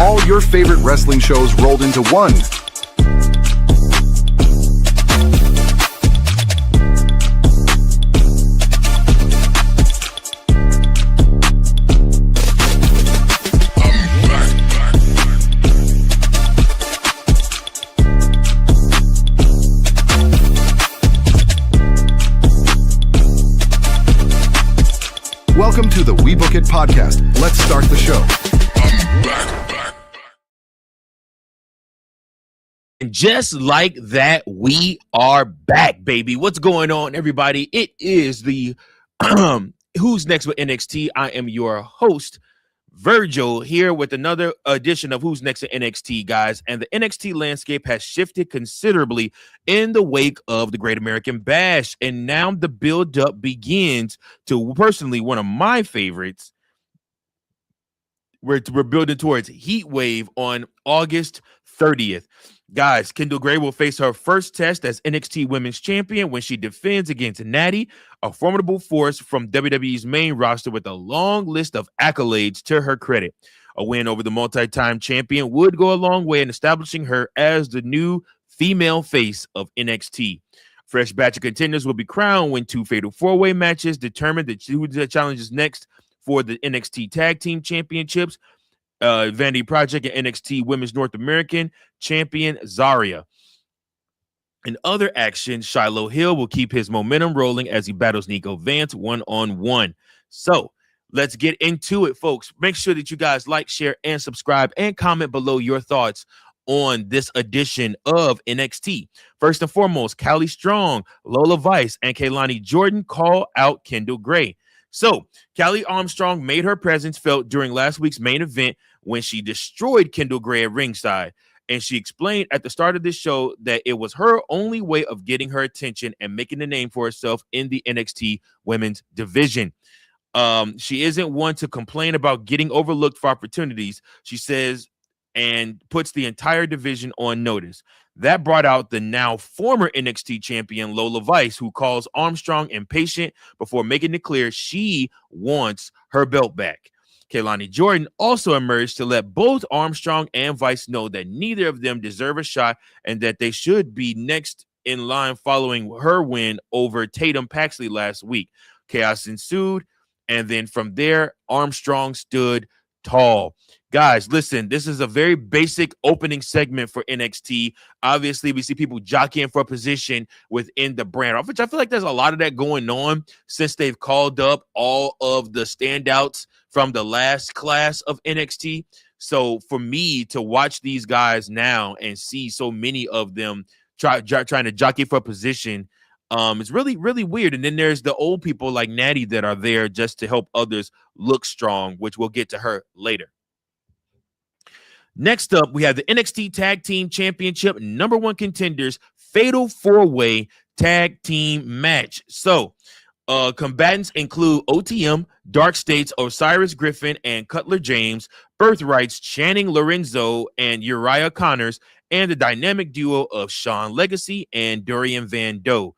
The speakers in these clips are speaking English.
All your favorite wrestling shows rolled into one. Welcome to the We Book It podcast. Let's start the show. And just like that, we are back, baby. What's going on, everybody? It is the Who's Next with NXT. I am your host, Virgil, here with another edition of Who's Next at NXT, guys. And the NXT landscape has shifted considerably in the wake of the Great American Bash. And now the build-up begins to, personally, one of my favorites. We're building towards Heat Wave on August 30th. Guys, Kendal Grey will face her first test as NXT Women's Champion when she defends against Natty, a formidable force from WWE's main roster with a long list of accolades to her credit. A win over the multi-time champion would go a long way in establishing her as the new female face of NXT. Fresh batch of contenders will be crowned when two fatal four-way matches determine who challenges next for the NXT Tag Team Championships. Vanity Project and NXT Women's North American Champion Zarya. In other action, Shiloh Hill will keep his momentum rolling as he battles Niko Vance one-on-one. So let's get into it, folks. Make sure that you guys like, share, and subscribe, and comment below your thoughts on this edition of NXT. First and foremost, Kali Armstrong, Lola Vice, and Kelani Jordan call out Kendal Grey. So, Kali Armstrong made her presence felt during last week's main event when she destroyed Kendal Grey at ringside. And she explained at the start of this show that it was her only way of getting her attention and making a name for herself in the NXT women's division. She isn't one to complain about getting overlooked for opportunities, she says, and puts the entire division on notice. That brought out the now former NXT champion Lola Vice, who calls Armstrong impatient before making it clear she wants her belt back. Kelani Jordan also emerged to let both Armstrong and Vice know that neither of them deserve a shot and that they should be next in line following her win over Tatum Paxley last week. Chaos ensued, and then from there, Armstrong stood tall. Guys, listen, this is a very basic opening segment for NXT. Obviously, we see people jockeying for a position within the brand, which I feel like there's a lot of that going on since they've called up all of the standouts from the last class of NXT. So for me to watch these guys now and see so many of them trying to jockey for a position, it's really, really weird. And then there's the old people like Natty that are there just to help others look strong, which we'll get to her later. Next up, we have the NXT Tag Team Championship #1 contenders Fatal 4-Way Tag Team Match. So, combatants include OTM, Dark States, Osiris Griffin, and Cutler James, Birthright's Channing Lorenzo and Uriah Connors, and the dynamic duo of Sean Legacy and Dorian Van Doe.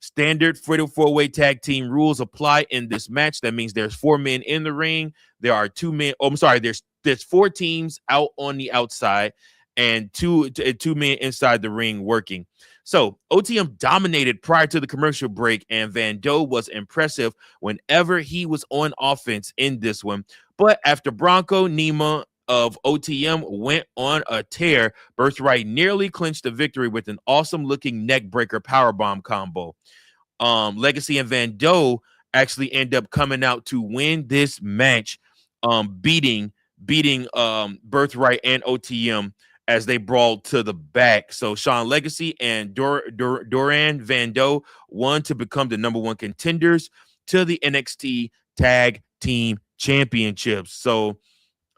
Standard Fatal 4-Way Tag Team rules apply in this match. That means there's 4 men in the ring. There are 2 men. Oh, I'm sorry. There's 4 teams out on the outside and two men inside the ring working. So OTM dominated prior to the commercial break, and Van Doe was impressive whenever he was on offense in this one. But after Bronco Nima of OTM went on a tear, Birthright nearly clinched the victory with an awesome-looking neckbreaker powerbomb combo. Legacy and Van Doe actually end up coming out to win this match, beating Birthright and OTM as they brawled to the back. So Sean Legacy and Dorian Van Doe won to become the #1 contenders to the NXT Tag Team Championships. So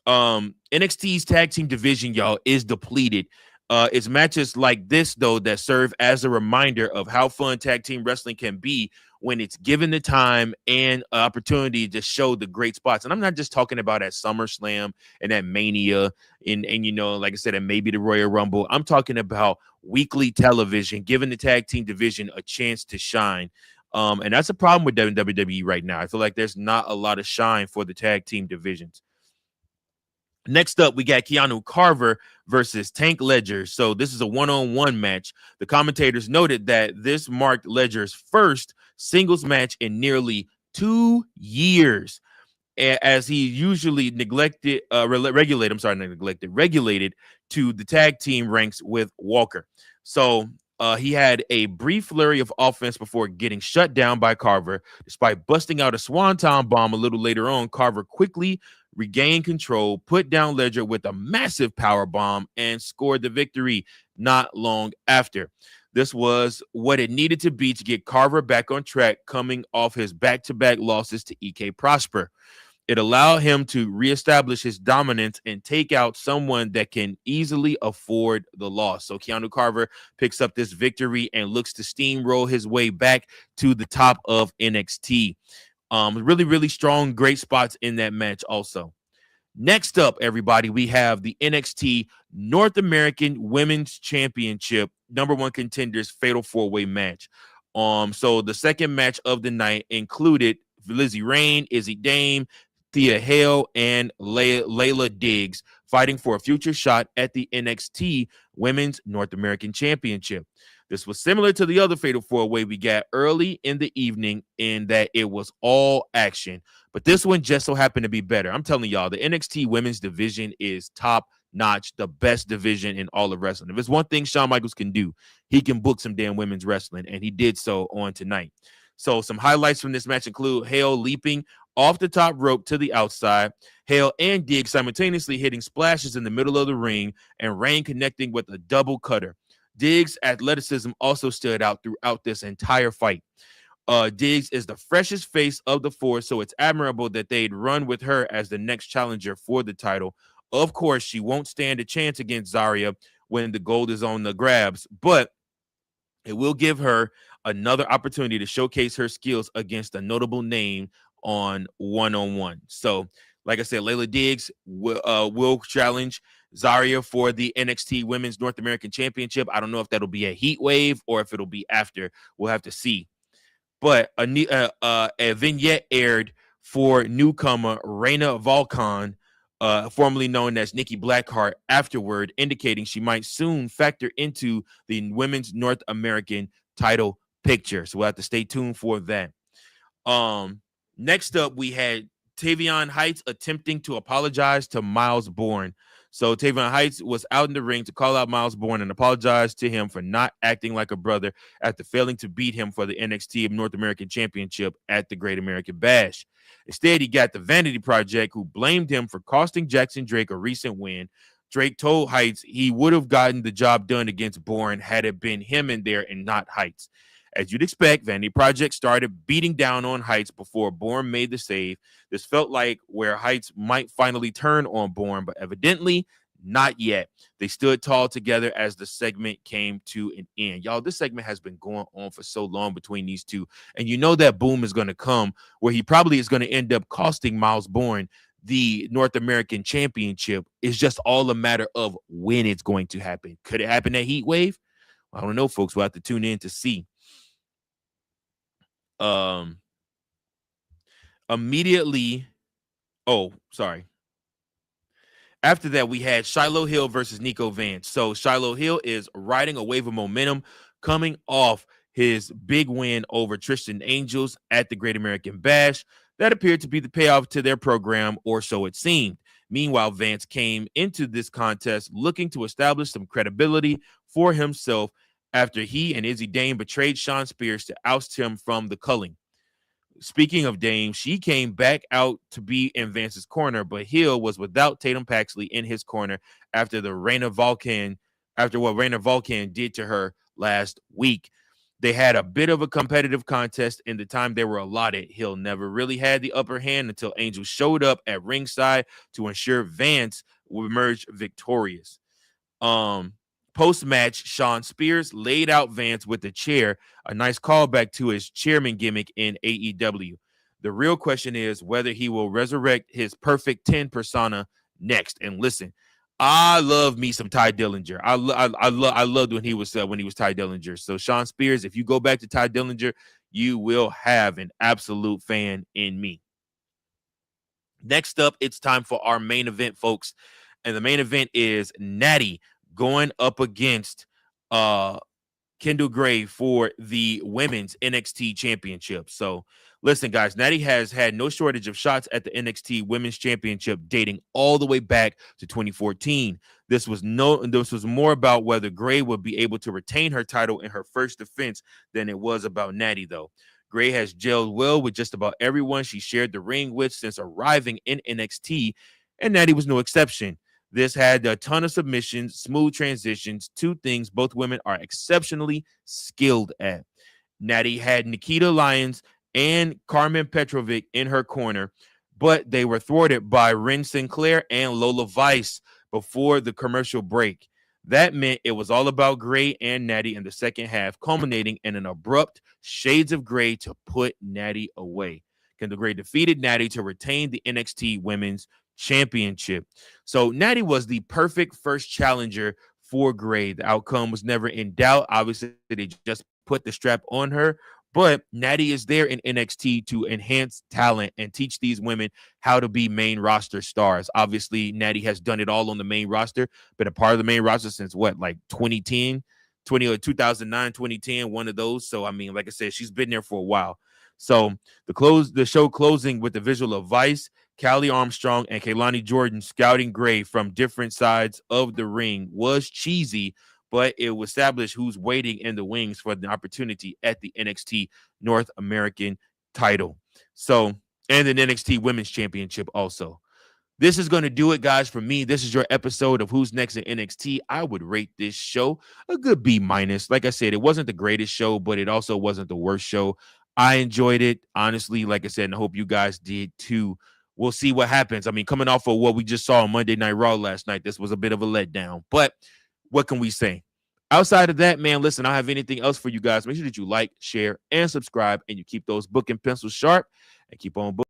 NXT's tag team division, y'all, is depleted. It's matches like this, though, that serve as a reminder of how fun tag team wrestling can be when it's given the time and opportunity to show the great spots. And I'm not just talking about at SummerSlam and at Mania and you know, like I said, and maybe the Royal Rumble. I'm talking about weekly television, giving the tag team division a chance to shine. And that's a problem with WWE right now. I feel like there's not a lot of shine for the tag team divisions. Next up, we got Keanu Carver versus Tank Ledger. So this is a one-on-one match. The commentators noted that this marked Ledger's first singles match in nearly 2 years, as he usually regulated to the tag team ranks with Walker. So he had a brief flurry of offense before getting shut down by Carver. Despite busting out a swanton bomb a little later on, Carver quickly regained control, put down Ledger with a massive power bomb, and scored the victory not long after. This was what it needed to be to get Carver back on track, coming off his back-to-back losses to EK Prosper. It allowed him to reestablish his dominance and take out someone that can easily afford the loss. So Keanu Carver picks up this victory and looks to steamroll his way back to the top of NXT. Really, really strong, great spots in that match also. Next up, everybody, we have the NXT North American Women's Championship #1 Contenders Fatal 4-Way match. So the second match of the night included Lizzie Rain, Izzy Dame, Thea Hale, and Layla Diggs fighting for a future shot at the NXT Women's North American Championship. This was similar to the other Fatal 4-Way we got early in the evening in that it was all action. But this one just so happened to be better. I'm telling y'all, the NXT women's division is top notch, the best division in all of wrestling. If it's one thing Shawn Michaels can do, he can book some damn women's wrestling, and he did so on tonight. So some highlights from this match include Hale leaping off the top rope to the outside, Hale and Diggs simultaneously hitting splashes in the middle of the ring, and Rain connecting with a double cutter. Diggs' athleticism also stood out throughout this entire fight. Diggs is the freshest face of the four, so it's admirable that they'd run with her as the next challenger for the title. Of course, she won't stand a chance against Zarya when the gold is on the grabs, but it will give her another opportunity to showcase her skills against a notable name on one-on-one. So, like I said, Layla Diggs will challenge Zarya for the NXT Women's North American Championship. I don't know if that'll be a heat wave or if it'll be after. We'll have to see. But a vignette aired for newcomer Reina Volkan, formerly known as Nikki Blackheart, afterward, indicating she might soon factor into the Women's North American title picture. So we'll have to stay tuned for that. Next up, we had Tavion Heights attempting to apologize to Miles Bourne. So Tavion Heights was out in the ring to call out Miles Bourne and apologize to him for not acting like a brother after failing to beat him for the NXT North American Championship at the Great American Bash. Instead, he got the Vanity Project, who blamed him for costing Jackson Drake a recent win. Drake told Heights he would have gotten the job done against Bourne had it been him in there and not Heights. As you'd expect, Vanity Project started beating down on Heights before Bourne made the save. This felt like where Heights might finally turn on Bourne, but evidently not yet. They stood tall together as the segment came to an end. Y'all, this segment has been going on for so long between these two, and you know that boom is going to come where he probably is going to end up costing Miles Bourne the North American Championship. It's just all a matter of when it's going to happen. Could it happen at Heat Wave? I don't know, folks. We'll have to tune in to see. Immediately, after that, we had Shiloh Hill versus Niko Vance. So Shiloh Hill is riding a wave of momentum coming off his big win over Tristan Angels at the Great American Bash. That appeared to be the payoff to their program, or so it seemed. Meanwhile, Vance came into this contest looking to establish some credibility for himself after he and Izzy Dame betrayed Shawn Spears to oust him from the culling. Speaking of Dame, she came back out to be in Vance's corner, but Hill was without Tatum Paxley in his corner after what Reina Volkan did to her last week. They had a bit of a competitive contest in the time they were allotted. Hill never really had the upper hand until Angel showed up at ringside to ensure Vance would emerge victorious. Post-match, Shawn Spears laid out Vance with a chair, a nice callback to his chairman gimmick in AEW. The real question is whether he will resurrect his Perfect 10 persona next. And listen, I love me some Ty Dillinger. I loved when he was Ty Dillinger. So Shawn Spears, if you go back to Ty Dillinger, you will have an absolute fan in me. Next up, it's time for our main event, folks. And the main event is Natty going up against Kendal Grey for the women's NXT championship. So listen, guys, Natty has had no shortage of shots at the NXT women's championship dating all the way back to 2014. This was more about whether Grey would be able to retain her title in her first defense than it was about Natty, though. Grey has gelled well with just about everyone she shared the ring with since arriving in NXT, and Natty was no exception. This had a ton of submissions, smooth transitions, two things both women are exceptionally skilled at. Natty had Nikita Lyons and Carmen Petrovic in her corner, but they were thwarted by Ren Sinclair and Lola Vice before the commercial break. That meant it was all about Grey and Natty in the second half, culminating in an abrupt shades of Grey to put Natty away. Kendal Grey defeated Natty to retain the NXT Women's Championship. So Natty was the perfect first challenger for Grey. The outcome was never in doubt. Obviously, they just put the strap on her, but Natty is there in NXT to enhance talent and teach these women how to be main roster stars. Obviously, Natty has done it all on the main roster, been a part of the main roster since what, like 2010, 2009, 2010, one of those. So, I mean, like I said, she's been there for a while. So the show closing with the visual of Vice, Kali Armstrong, and Kelani Jordan scouting Grey from different sides of the ring was cheesy, but it will establish who's waiting in the wings for the opportunity at the NXT North American title. So, and an NXT Women's Championship also. This is going to do it, guys, for me. This is your episode of Who's Next in NXT. I would rate this show a good B-. Like I said, it wasn't the greatest show, but it also wasn't the worst show. I enjoyed it, honestly, like I said, and I hope you guys did too. We'll see what happens. I mean, coming off of what we just saw on Monday Night Raw last night, this was a bit of a letdown. But what can we say? Outside of that, man, listen, I don't have anything else for you guys. Make sure that you like, share, and subscribe, and you keep those book and pencils sharp and keep on booking.